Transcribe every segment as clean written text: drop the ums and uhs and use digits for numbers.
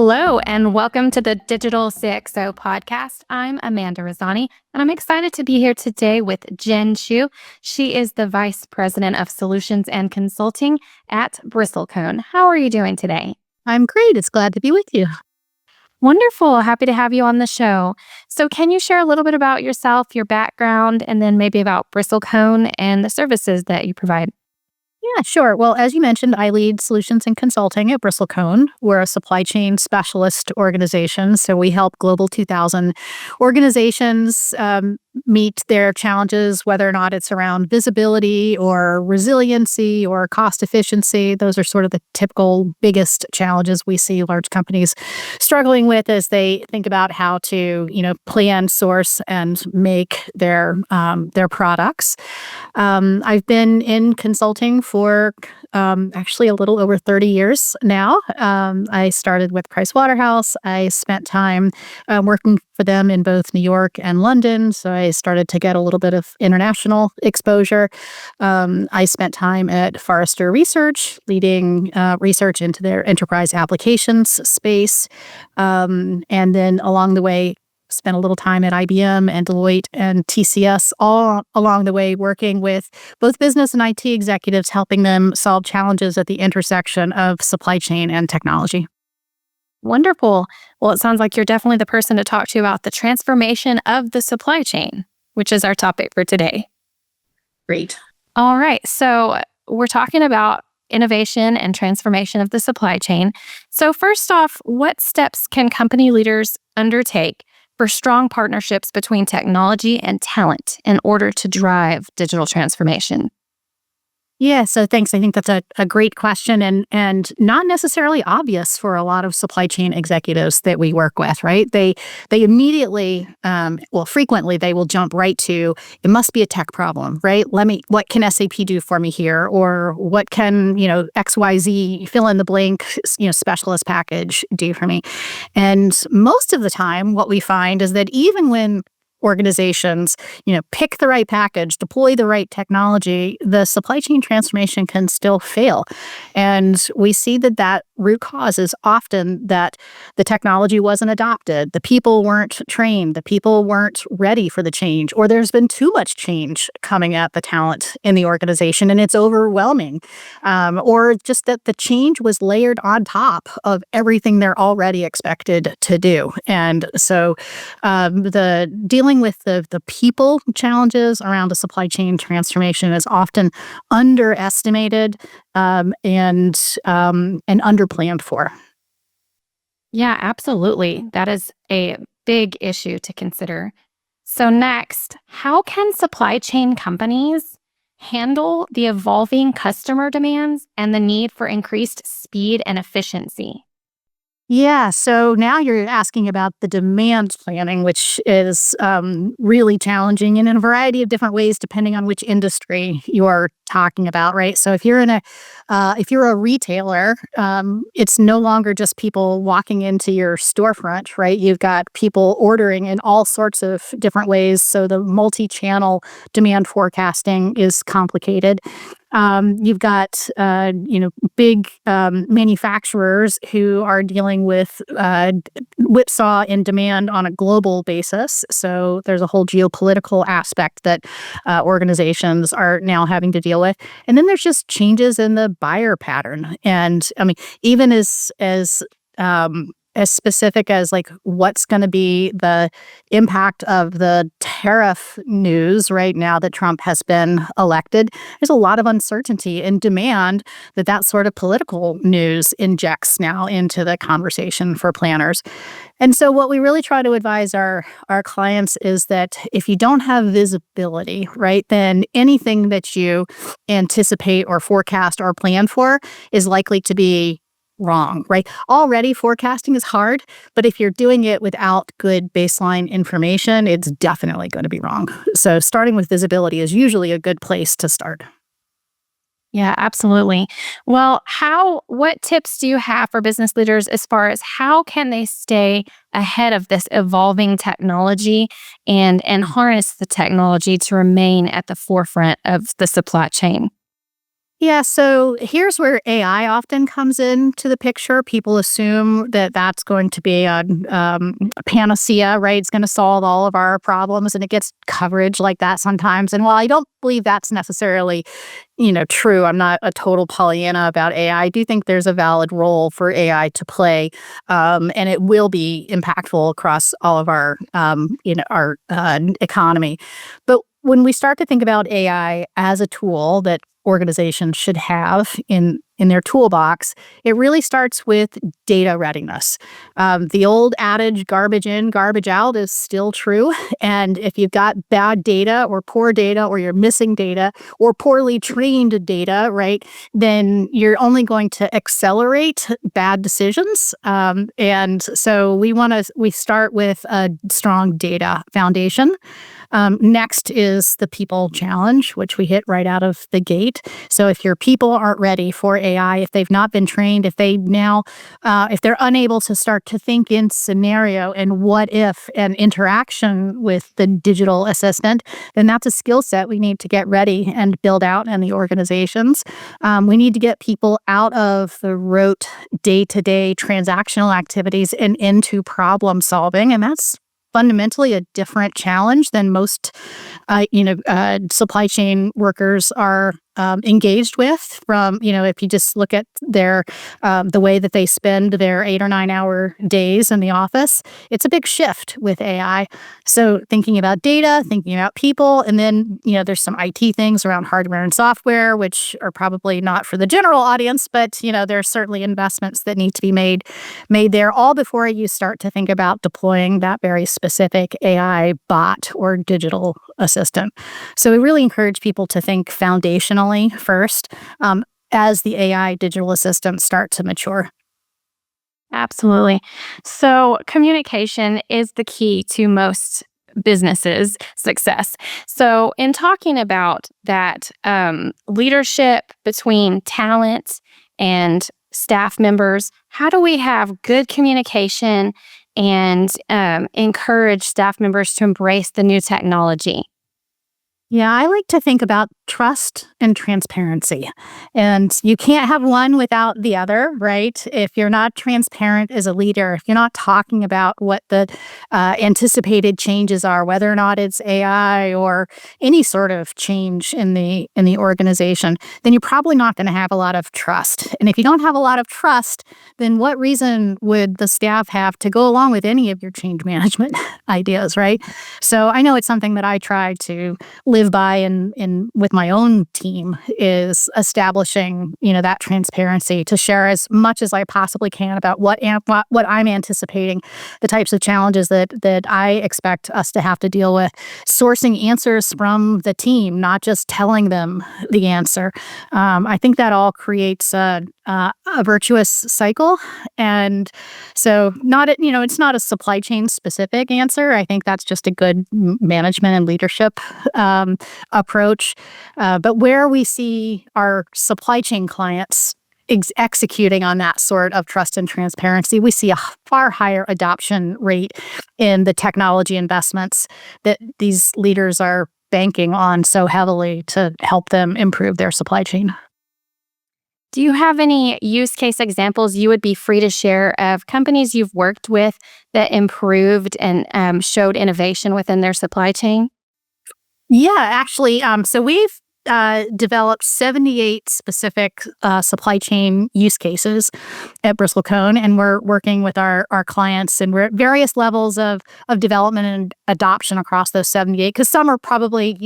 Hello, and welcome to the Digital CxO podcast. I'm Amanda Razani, and I'm excited to be here today with Jen Chu. She is the Vice President of Solutions and Consulting at Bristlecone. How are you doing today? I'm great. It's glad to be with you. Wonderful. Happy to have you on the show. So can you share a little bit about yourself, your background, and then maybe about Bristlecone and the services that you provide? Yeah, sure. Well, as you mentioned, I lead solutions and consulting at Bristlecone. We're a supply chain specialist organization. So we help Global 2000 organizations meet their challenges, whether or not it's around visibility or resiliency or cost efficiency. Those are sort of the typical biggest challenges we see large companies struggling with as they think about how to, plan, source, and make their products. I've been in consulting for actually a little over 30 years now. I started with Pricewaterhouse. I spent time working for them in both New York and London, so I started to get a little bit of international exposure. I spent time at Forrester Research, leading research into their enterprise applications space, and then along the way, spent a little time at IBM and Deloitte and TCS, all along the way working with both business and IT executives, helping them solve challenges at the intersection of supply chain and technology. Wonderful. Well, it sounds like you're definitely the person to talk to about the transformation of the supply chain, which is our topic for today. Great. All right. So we're talking about innovation and transformation of the supply chain. So first off, what steps can company leaders undertake for strong partnerships between technology and talent in order to drive digital transformation? Yeah, so thanks. I think that's a great question and not necessarily obvious for a lot of supply chain executives that we work with, right? They immediately, frequently they will jump right to, it must be a tech problem, right? What can SAP do for me here? Or what can, XYZ fill in the blank, specialist package do for me? And most of the time, what we find is that even when organizations, pick the right package, deploy the right technology, the supply chain transformation can still fail. And we see that root cause is often that the technology wasn't adopted, the people weren't trained, the people weren't ready for the change, or there's been too much change coming at the talent in the organization and it's overwhelming, or just that the change was layered on top of everything they're already expected to do. And so the dealing with the people challenges around a supply chain transformation is often underestimated and underplanned for. Yeah, absolutely. That is a big issue to consider. So next, how can supply chain companies handle the evolving customer demands and the need for increased speed and efficiency? Yeah, so now you're asking about the demand planning, which is really challenging and in a variety of different ways, depending on which industry you're talking about, right? So if you're a retailer, it's no longer just people walking into your storefront, right? You've got people ordering in all sorts of different ways. So the multi-channel demand forecasting is complicated. You've got, big manufacturers who are dealing with whipsaw in demand on a global basis. So there's a whole geopolitical aspect that organizations are now having to deal with. And then there's just changes in the buyer pattern. And I mean, even as specific as like what's going to be the impact of the tariff news right now that Trump has been elected, there's a lot of uncertainty and demand that sort of political news injects now into the conversation for planners. And so what we really try to advise our clients is that if you don't have visibility, right, then anything that you anticipate or forecast or plan for is likely to be wrong, right? Already forecasting is hard, but if you're doing it without good baseline information, it's definitely going to be wrong. So starting with visibility is usually a good place to start. Yeah, absolutely. Well, what tips do you have for business leaders as far as how can they stay ahead of this evolving technology and harness the technology to remain at the forefront of the supply chain? Yeah, so here's where AI often comes into the picture. People assume that that's going to be a panacea, right? It's going to solve all of our problems, and it gets coverage like that sometimes. And while I don't believe that's necessarily, true, I'm not a total Pollyanna about AI. I do think there's a valid role for AI to play, and it will be impactful across all of our economy. But when we start to think about AI as a tool that organizations should have in their toolbox, it really starts with data readiness. The old adage, garbage in, garbage out, is still true. And if you've got bad data or poor data, or you're missing data or poorly trained data, right, then you're only going to accelerate bad decisions. And so we start with a strong data foundation. Next is the people challenge, which we hit right out of the gate. So if your people aren't ready for AI, if they've not been trained, if they're unable to start to think in scenario and what if and interaction with the digital assistant, then that's a skill set we need to get ready and build out in the organizations. We need to get people out of the rote day-to-day transactional activities and into problem solving. And that's fundamentally a different challenge than most, supply chain workers are engaged with. From if you just look at the way that they spend their 8 or 9 hour days in the office, it's a big shift with AI. So thinking about data, thinking about people, and then there's some IT things around hardware and software, which are probably not for the general audience, but there's certainly investments that need to be made there, all before you start to think about deploying that very specific AI bot or digital assistant. So we really encourage people to think foundationally first, as the AI digital assistants start to mature. Absolutely. So, communication is the key to most businesses' success. So, in talking about that leadership between talent and staff members, how do we have good communication and encourage staff members to embrace the new technology? Yeah, I like to think about trust and transparency. And you can't have one without the other, right? If you're not transparent as a leader, if you're not talking about what the anticipated changes are, whether or not it's AI or any sort of change in the organization, then you're probably not going to have a lot of trust. And if you don't have a lot of trust, then what reason would the staff have to go along with any of your change management ideas, right? So I know it's something that I try to live by in with my own team, is establishing that transparency, to share as much as I possibly can about what I'm anticipating, the types of challenges that I expect us to have to deal with, sourcing answers from the team, not just telling them the answer. I think that all creates a virtuous cycle. And so it's not a supply chain specific answer. I think that's just a good management and leadership approach. But where we see our supply chain clients executing on that sort of trust and transparency, we see a far higher adoption rate in the technology investments that these leaders are banking on so heavily to help them improve their supply chain. Do you have any use case examples you would be free to share of companies you've worked with that improved and showed innovation within their supply chain? Yeah, actually, so we've developed 78 specific supply chain use cases at Bristlecone, and we're working with our clients, and we're at various levels of development and adoption across those 78. Because some are probably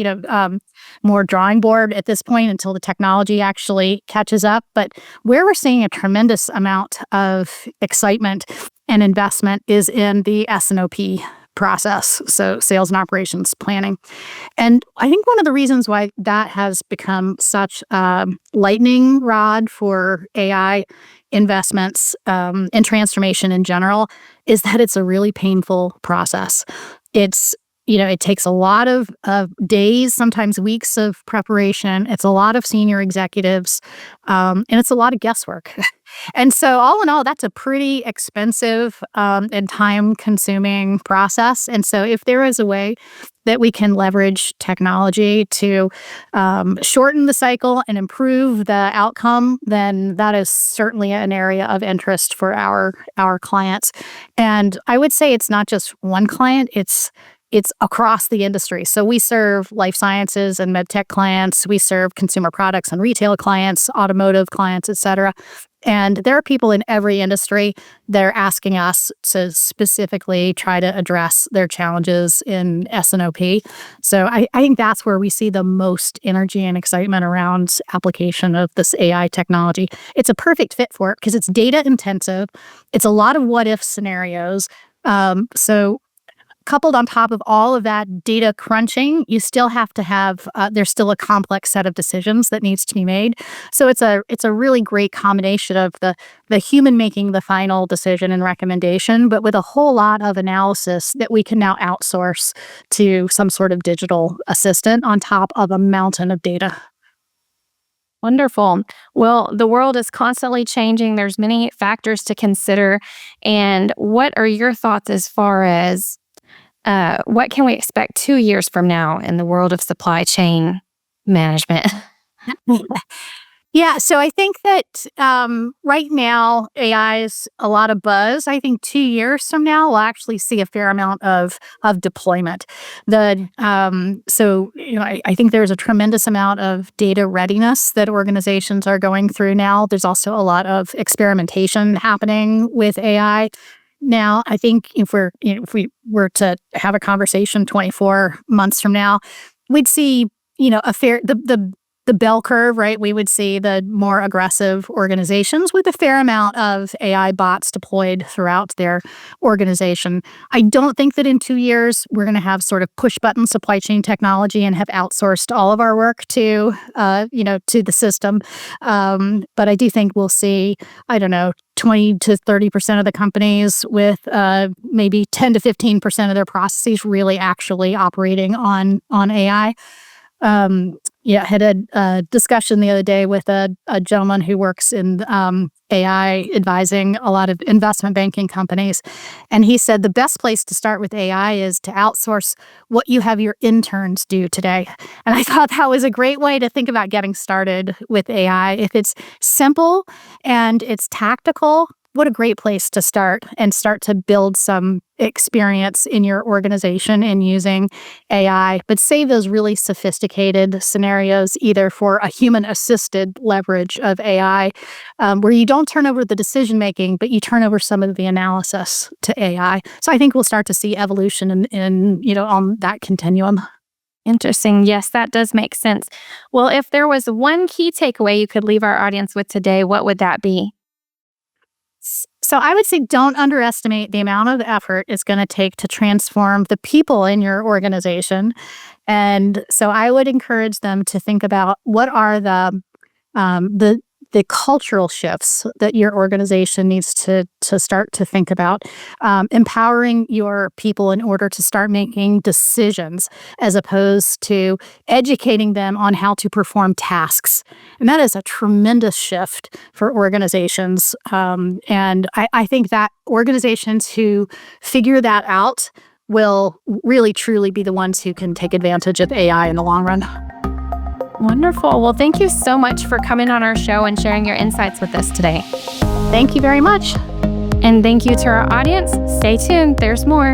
more drawing board at this point until the technology actually catches up. But where we're seeing a tremendous amount of excitement and investment is in the S&OP process, so sales and operations planning. And I think one of the reasons why that has become such a lightning rod for AI investments and transformation in general is that it's a really painful process. It's it takes a lot of days, sometimes weeks of preparation. It's a lot of senior executives, and it's a lot of guesswork. And so, all in all, that's a pretty expensive and time-consuming process. And so, if there is a way that we can leverage technology to shorten the cycle and improve the outcome, then that is certainly an area of interest for our clients. And I would say it's not just one client, it's across the industry. So we serve life sciences and med tech clients. We serve consumer products and retail clients, automotive clients, et cetera. And there are people in every industry that are asking us to specifically try to address their challenges in S&OP. So I think that's where we see the most energy and excitement around application of this AI technology. It's a perfect fit for it because it's data intensive. It's a lot of what if scenarios. So coupled on top of all of that data crunching, you still have to have, there's still a complex set of decisions that needs to be made. So it's a really great combination of the human making the final decision and recommendation, but with a whole lot of analysis that we can now outsource to some sort of digital assistant on top of a mountain of data. Wonderful. Well, the world is constantly changing. There's many factors to consider. And what are your thoughts as far as what can we expect 2 years from now in the world of supply chain management? Yeah, so I think that right now AI is a lot of buzz. I think 2 years from now we'll actually see a fair amount of deployment. I think there's a tremendous amount of data readiness that organizations are going through now. There's also a lot of experimentation happening with AI. Now, I think if we were to have a conversation 24 months from now, we'd see, the bell curve, right? We would see the more aggressive organizations with a fair amount of AI bots deployed throughout their organization. I don't think that in 2 years we're going to have sort of push button supply chain technology and have outsourced all of our work to the system. But I do think we'll see, 20 to 30% of the companies with maybe 10 to 15% of their processes really actually operating on AI. I had a discussion the other day with a gentleman who works in AI advising a lot of investment banking companies. And he said the best place to start with AI is to outsource what you have your interns do today. And I thought that was a great way to think about getting started with AI. If it's simple and it's tactical, what a great place to start to build some experience in your organization in using AI, but save those really sophisticated scenarios either for a human-assisted leverage of AI, where you don't turn over the decision-making, but you turn over some of the analysis to AI. So I think we'll start to see evolution on that continuum. Interesting. Yes, that does make sense. Well, if there was one key takeaway you could leave our audience with today, what would that be? So I would say don't underestimate the amount of effort it's going to take to transform the people in your organization. And so I would encourage them to think about what are the cultural shifts that your organization needs to start to think about, empowering your people in order to start making decisions as opposed to educating them on how to perform tasks. And that is a tremendous shift for organizations. And I think that organizations who figure that out will really, truly be the ones who can take advantage of AI in the long run. Wonderful. Well, thank you so much for coming on our show and sharing your insights with us today. Thank you very much. And thank you to our audience. Stay tuned. There's more.